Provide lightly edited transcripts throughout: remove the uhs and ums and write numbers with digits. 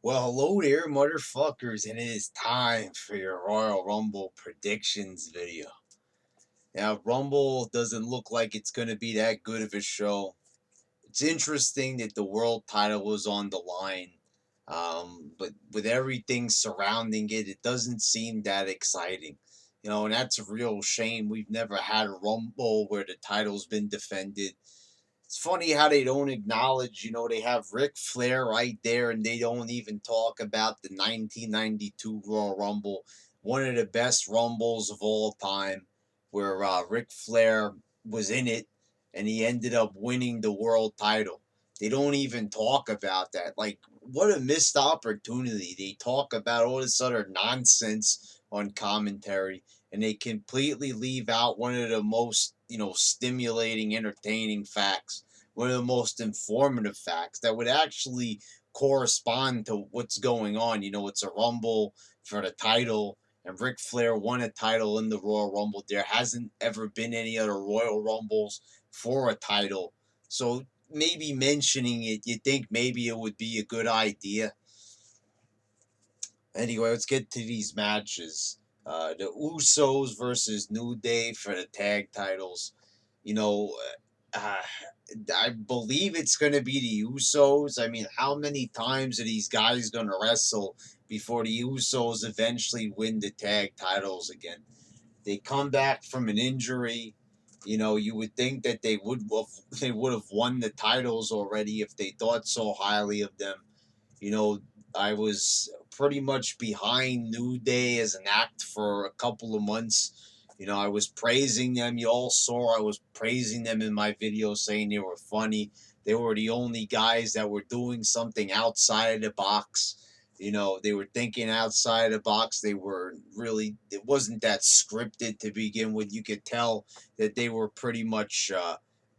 Well, hello there, motherfuckers, and it is time for your Royal Rumble predictions video. Now, Rumble doesn't look like it's going to be that good of a show. It's interesting that the world title was on the line, but with everything surrounding it, it doesn't seem that exciting. And that's a real shame. We've never had a Rumble where the title's been defended. It's funny how they don't acknowledge, they have Ric Flair right there and they don't even talk about the 1992 Royal Rumble, one of the best Rumbles of all time, where Ric Flair was in it and he ended up winning the world title. They don't even talk about that. Like, what a missed opportunity. They talk about all this other nonsense on commentary and they completely leave out one of the most, stimulating, entertaining facts, one of the most informative facts that would actually correspond to what's going on. It's a Rumble for the title, and Ric Flair won a title in the Royal Rumble. There hasn't ever been any other Royal Rumbles for a title. So maybe mentioning it, you think maybe it would be a good idea. Anyway, let's get to these matches. The Usos versus New Day for the tag titles. You know, uh, I believe it's going to be the Usos. I mean, how many times are these guys going to wrestle before the Usos eventually win the tag titles again? They come back from an injury. You would think that they would have won the titles already if they thought so highly of them. You know, I was pretty much behind New Day as an act for a couple of months. I was praising them. You all saw I was praising them in my video, saying they were funny. They were the only guys that were doing something outside of the box. They were thinking outside the box. They were really, it wasn't that scripted to begin with. You could tell that they were pretty much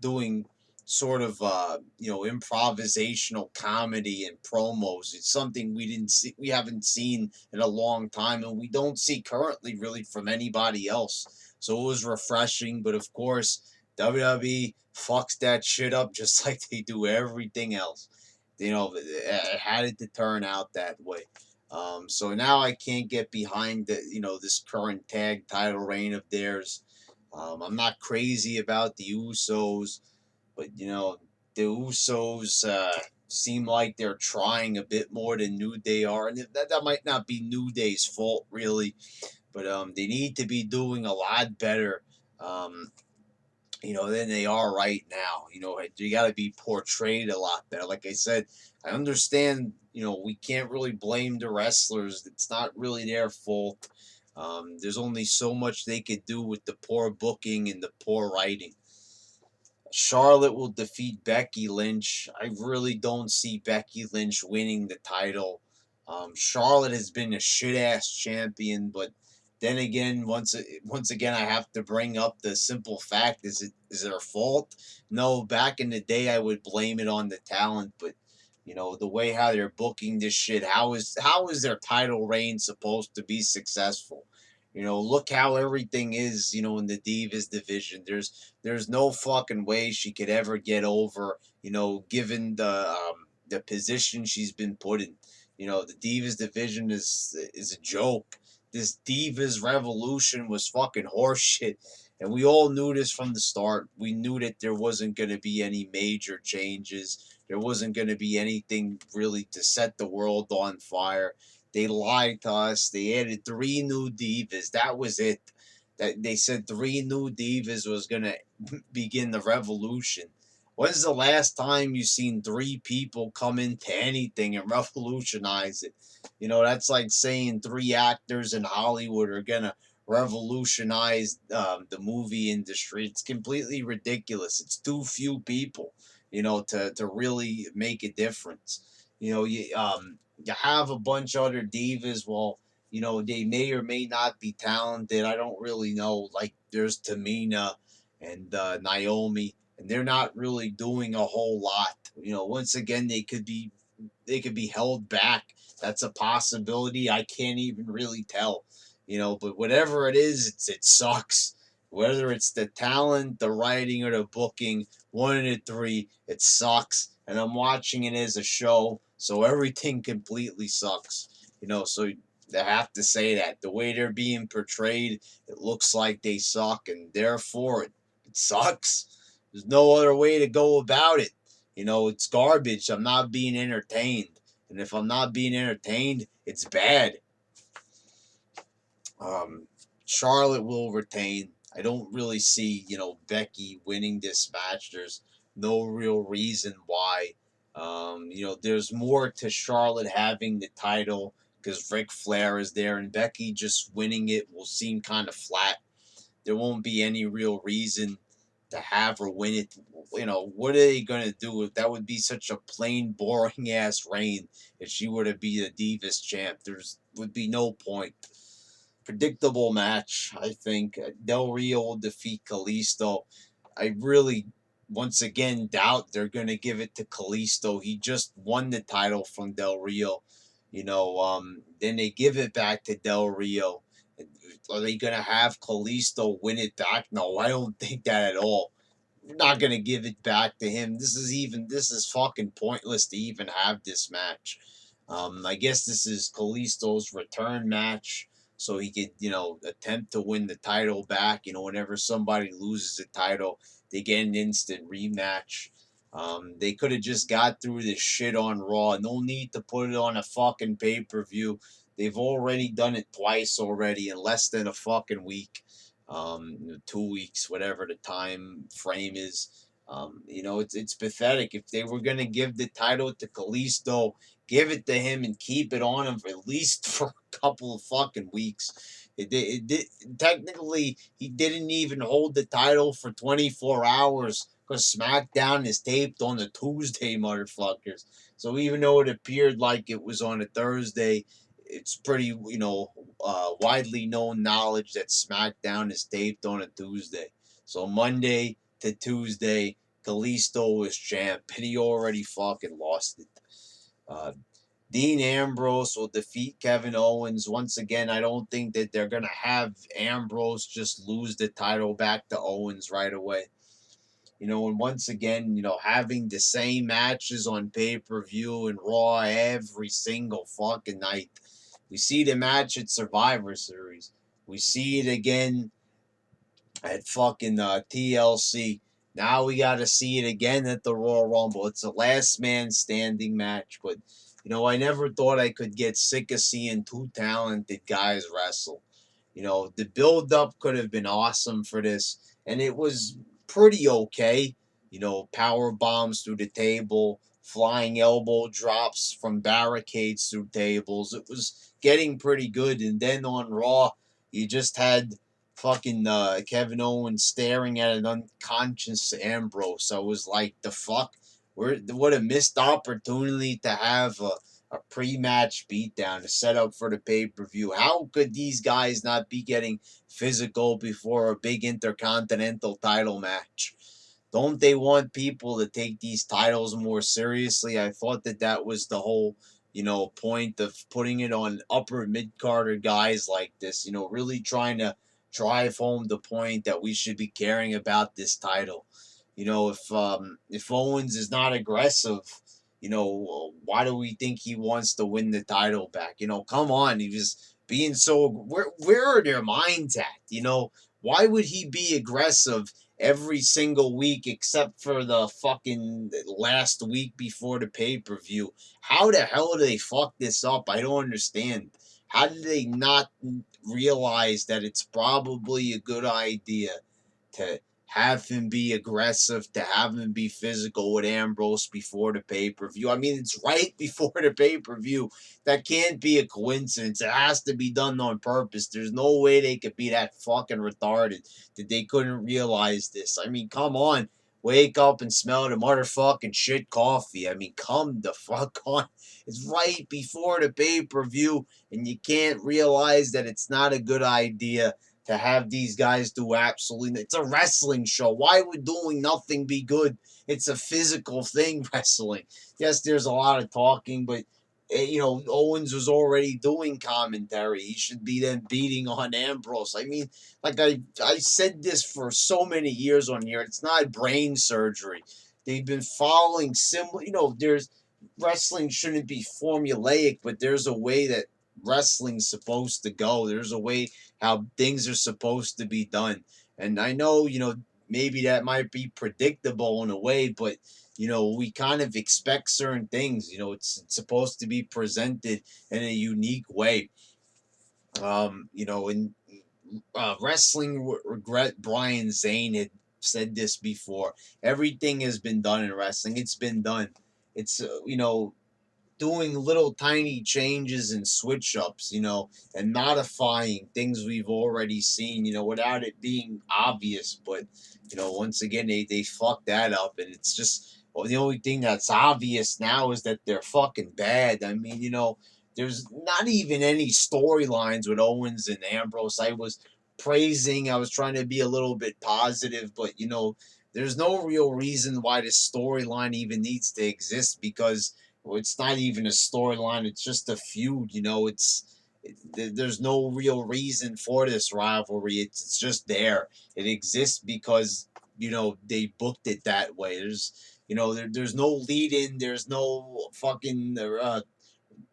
doing sort of improvisational comedy and promos. It's something we haven't seen in a long time, and we don't see currently really from anybody else. So it was refreshing, but of course WWE fucks that shit up just like they do everything else. It had it to turn out that way. So now I can't get behind this current tag title reign of theirs. I'm not crazy about the Usos, but the Usos seem like they're trying a bit more than New Day are, and that might not be New Day's fault really, but they need to be doing a lot better. Um, than they are right now. You got to be portrayed a lot better. Like I said, I understand. We can't really blame the wrestlers. It's not really their fault. There's only so much they could do with the poor booking and the poor writing. Charlotte will defeat Becky Lynch. I really don't see Becky Lynch winning the title. Charlotte has been a shit ass champion, but then again, once again, I have to bring up the simple fact: is it her fault? No. Back in the day, I would blame it on the talent, but the way how they're booking this shit, how is their title reign supposed to be successful? Look how everything is, in the Divas division. There's no fucking way she could ever get over, given the position she's been put in. The Divas division is a joke. This Divas revolution was fucking horseshit. And we all knew this from the start. We knew that there wasn't going to be any major changes. There wasn't going to be anything really to set the world on fire. They lied to us. They added three new divas. That was it. That they said three new divas was gonna begin the revolution. When's the last time you seen three people come into anything and revolutionize it? That's like saying three actors in Hollywood are gonna revolutionize the movie industry. It's completely ridiculous. It's too few people, to really make a difference. You have a bunch of other divas. Well, they may or may not be talented. I don't really know. Like there's Tamina and Naomi, and they're not really doing a whole lot. Once again, they could be held back. That's a possibility. I can't even really tell. But whatever it is, it sucks. Whether it's the talent, the writing, or the booking, one of the three, it sucks. And I'm watching it as a show, So everything completely sucks. So they have to say that the way they're being portrayed, it looks like they suck, and therefore it sucks. There's no other way to go about it. It's garbage. I'm not being entertained, and if I'm not being entertained, it's bad. Um, Charlotte will retain. I don't really see, Becky winning this match. There's no real reason why. There's more to Charlotte having the title because Ric Flair is there, and Becky just winning it will seem kind of flat. There won't be any real reason to have her win it. What are they gonna do? If that would be such a plain, boring ass reign if she were to be the Divas champ. There's would be no point. Predictable match, I think. Del Rio will defeat Kalisto. I really, once again, doubt they're going to give it to Kalisto. He just won the title from Del Rio. Then they give it back to Del Rio. Are they going to have Kalisto win it back? No, I don't think that at all. We're not going to give it back to him. This is fucking pointless to even have this match. I guess this is Kalisto's return match so he could, attempt to win the title back. Whenever somebody loses the title, they get an instant rematch. They could have just got through this shit on Raw. No need to put it on a fucking pay-per-view. They've already done it twice already in less than a fucking week. 2 weeks, whatever the time frame is. It's pathetic. If they were gonna give the title to Kalisto, give it to him and keep it on him for at least for a couple of fucking weeks. It did technically he didn't even hold the title for 24 hours because SmackDown is taped on a Tuesday, motherfuckers. So even though it appeared like it was on a Thursday, it's pretty widely known knowledge that SmackDown is taped on a Tuesday. So Monday to Tuesday, Kalisto was champ, and he already fucking lost it. Uh, Dean Ambrose will defeat Kevin Owens. Once again, I don't think that they're going to have Ambrose just lose the title back to Owens right away. And once again, having the same matches on pay per view and Raw every single fucking night. We see the match at Survivor Series. We see it again at fucking TLC. Now we got to see it again at the Royal Rumble. It's a last man standing match, but I never thought I could get sick of seeing two talented guys wrestle. The build up could have been awesome for this, and it was pretty okay. Power bombs through the table, flying elbow drops from barricades through tables. It was getting pretty good, and then on Raw, you just had fucking Kevin Owens staring at an unconscious Ambrose. I was like, the fuck? What a missed opportunity to have a pre-match beatdown to set up for the pay-per-view. How could these guys not be getting physical before a big intercontinental title match? Don't they want people to take these titles more seriously? I thought that was the whole, point of putting it on upper mid-carder guys like this, really trying to drive home the point that we should be caring about this title. If Owens is not aggressive, why do we think he wants to win the title back? Come on, he was being so. Where are their minds at? Why would he be aggressive every single week except for the fucking last week before the pay per view? How the hell did they fuck this up? I don't understand. How did they not realize that it's probably a good idea to have him be aggressive, to have him be physical with Ambrose before the pay per view? I mean, it's right before the pay per view. That can't be a coincidence. It has to be done on purpose. There's no way they could be that fucking retarded that they couldn't realize this. I mean, come on. Wake up and smell the motherfucking shit coffee. I mean, come the fuck on. It's right before the pay per view, and you can't realize that it's not a good idea to have these guys do absolutely. It's a wrestling show. Why would doing nothing be good? It's a physical thing, wrestling. Yes, there's a lot of talking, but Owens was already doing commentary. He should be then beating on Ambrose. I mean, like I said this for so many years on here. It's not brain surgery. They've been following similar. There's wrestling shouldn't be formulaic, but there's a way that wrestling's supposed to go. There's a way how things are supposed to be done. And I know, maybe that might be predictable in a way, but we kind of expect certain things. It's supposed to be presented in a unique way. In wrestling regret Brian Zane had said this before. Everything has been done in wrestling. It's been done. It's doing little tiny changes and switch ups, and modifying things we've already seen, without it being obvious. But, once again, they fucked that up. And it's just, well, the only thing that's obvious now is that they're fucking bad. I mean, there's not even any storylines with Owens and Ambrose. I was trying to be a little bit positive, but, there's no real reason why this storyline even needs to exist because it's not even a storyline. It's just a feud. There's no real reason for this rivalry. It's just there. It exists because they booked it that way. There's no lead in. There's no fucking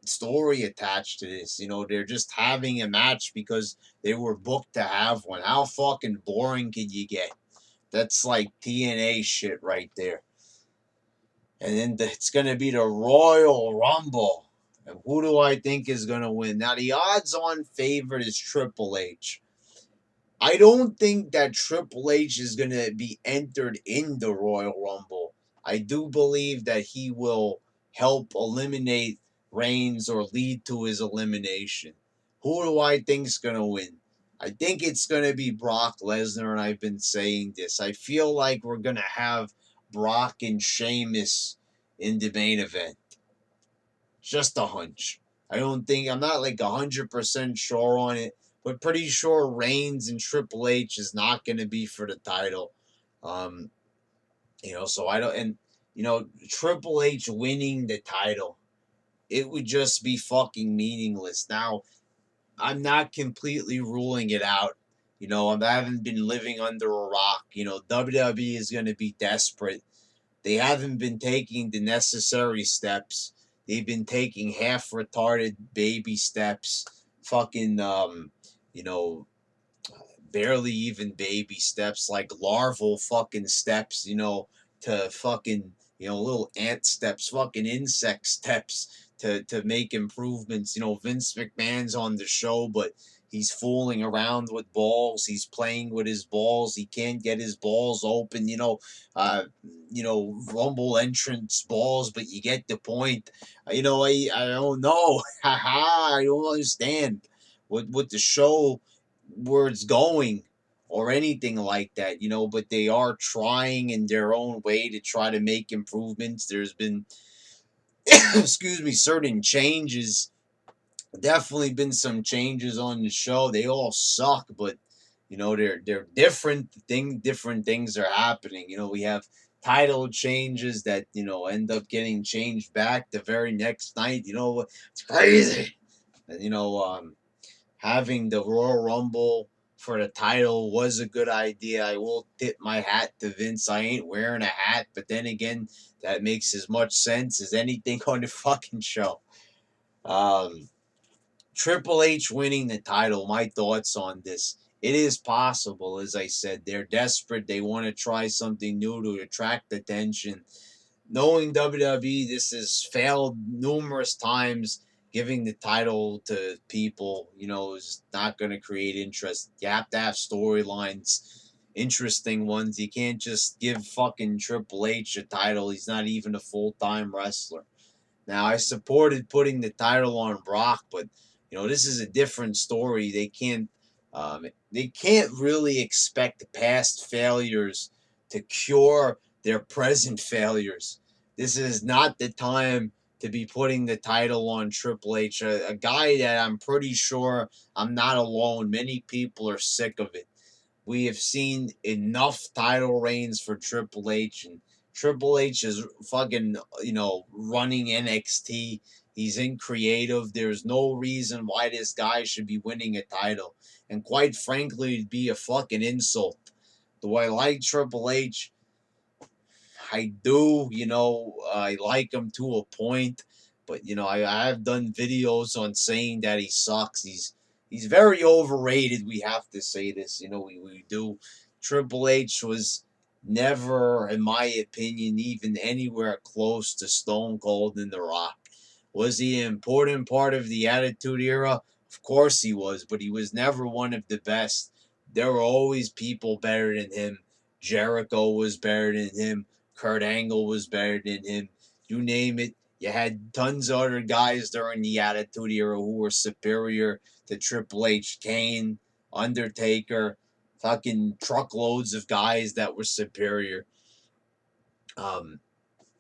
story attached to this. They're just having a match because they were booked to have one. How fucking boring can you get? That's like TNA shit right there. And then it's going to be the Royal Rumble. And who do I think is going to win? Now, the odds on favorite is Triple H. I don't think that Triple H is going to be entered in the Royal Rumble. I do believe that he will help eliminate Reigns or lead to his elimination. Who do I think is going to win? I think it's going to be Brock Lesnar, and I've been saying this. I feel like we're going to have Brock and Sheamus in the main event. Just a hunch. I'm not like 100% sure on it, but pretty sure Reigns and Triple H is not going to be for the title. Um, so I don't, and, Triple H winning the title, it would just be fucking meaningless. Now, I'm not completely ruling it out. I haven't been living under a rock. WWE is going to be desperate. They haven't been taking the necessary steps. They've been taking half retarded baby steps. Fucking, you know, barely even baby steps, like larval fucking steps, to fucking, little ant steps, fucking insect steps to make improvements. Vince McMahon's on the show, but he's fooling around with balls. He's playing with his balls. He can't get his balls open, rumble entrance balls, but you get the point. I don't know. Haha, I don't understand what the show where it's going or anything like that, but they are trying in their own way to try to make improvements. There's been, excuse me, certain changes. Definitely been some changes on the show. They all suck, but they're different things are happening. We have title changes that end up getting changed back the very next night. It's crazy. And, having the Royal Rumble for the title was a good idea. I will tip my hat to Vince. I ain't wearing a hat, but then again, that makes as much sense as anything on the fucking show. Um, Triple H winning the title, my thoughts on this. It is possible, as I said. They're desperate. They want to try something new to attract attention. Knowing WWE, this has failed numerous times. Giving the title to people, is not going to create interest. You have to have storylines, interesting ones. You can't just give fucking Triple H a title. He's not even a full-time wrestler. Now, I supported putting the title on Brock, but this is a different story. They can't really expect past failures to cure their present failures. This is not the time to be putting the title on Triple H, a guy that I'm pretty sure I'm not alone. Many people are sick of it. We have seen enough title reigns for Triple H, and Triple H is fucking, running NXT. He's in creative. There's no reason why this guy should be winning a title. And quite frankly, it'd be a fucking insult. Do I like Triple H? I do, I like him to a point, but I've done videos on saying that he sucks. He's very overrated. We have to say this, we do. Triple H was never, in my opinion, even anywhere close to Stone Cold and The Rock. Was he an important part of the Attitude Era? Of course he was, but he was never one of the best. There were always people better than him. Jericho was better than him. Kurt Angle was better than him. You name it. You had tons of other guys during the Attitude Era who were superior to Triple H, Kane, Undertaker, fucking truckloads of guys that were superior. Um,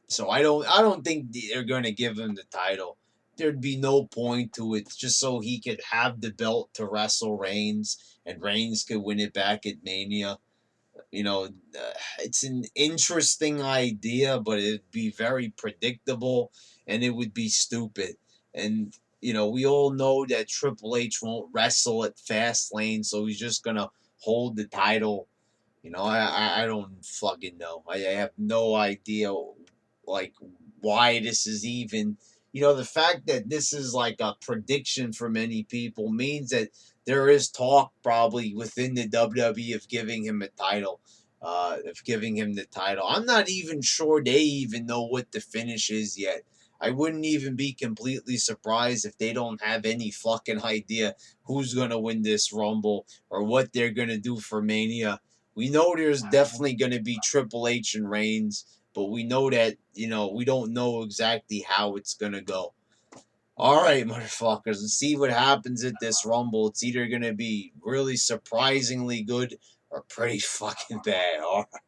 so I don't think they're gonna give him the title. There'd be no point to it, just so he could have the belt to wrestle Reigns, and Reigns could win it back at Mania. It's an interesting idea, but it'd be very predictable, and it would be stupid. And we all know that Triple H won't wrestle at Fastlane, so he's just gonna hold the title. I don't fucking know. I have no idea, like, why this is even. The fact that this is like a prediction for many people means that there is talk probably within the WWE of giving him a title. Of giving him the title. I'm not even sure they even know what the finish is yet. I wouldn't even be completely surprised if they don't have any fucking idea who's gonna win this Rumble or what they're gonna do for Mania. We know there's definitely gonna be Triple H and Reigns, but we know that, we don't know exactly how it's gonna go. All right, motherfuckers, let's see what happens at this Rumble. It's either gonna be really surprisingly good or pretty fucking bad. All right.